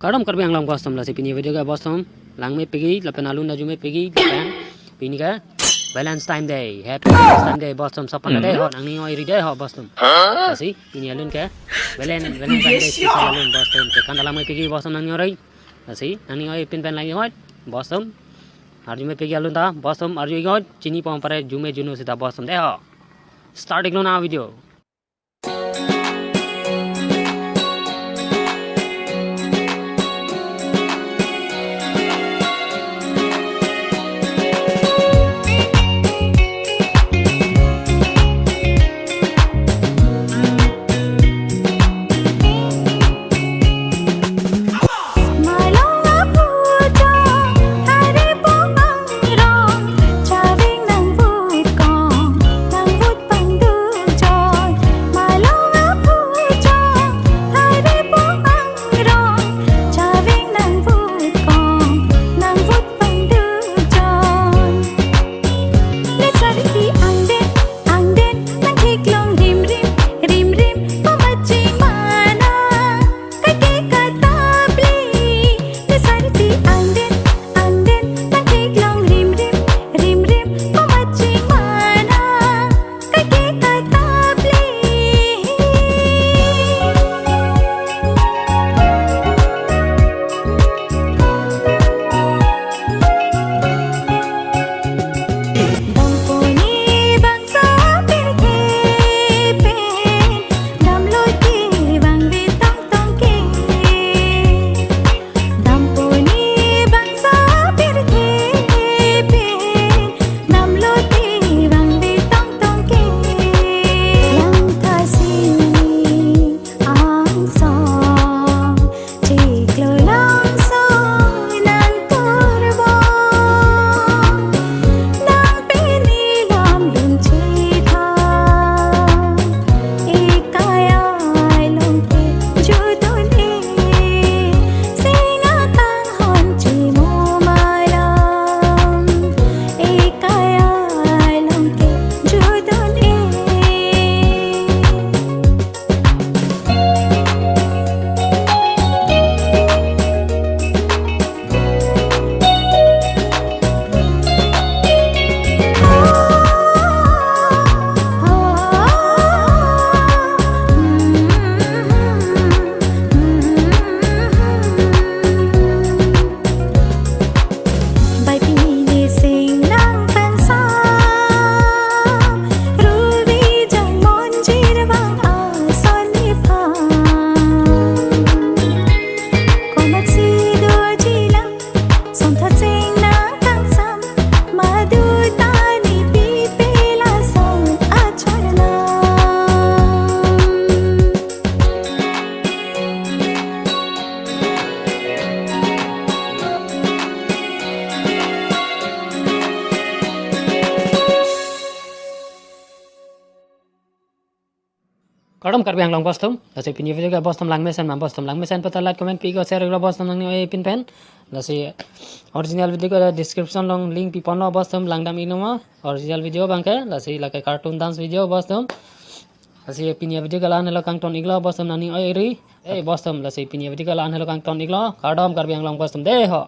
Kadam karbi ang lang bostom la si pini video ka bostom lang me pigi la penalun na jume pigi pan pini ka Valentine Day happy Valentine Day bostom sapan day ho nang ni oi ri day ho bostom asi pini alun ka Valentine Day special alun bostom te kan dalam me pigi bostom nang ni oi asi nang ni oi pin pen lagi ho bostom ar jume pigi alun ta bostom ar ju go chini pom pare jume junu sita bostom day ho starting lo na video Kadam karbi ang lang bostom la si pini video ka bostom lang mesen man bostom lang mesen pata like comment pi ko share gra bostom lang ni pin pen la si original video ka description long link pi pano bostom lang dam inoma original video bangke la si la cartoon dance video bostom la si pini video ka lan lo kang ton iglo bostom nani oi ri bostom la si pini video ka lan lo kang ton iglo kadam karbi ang lang bostom de ho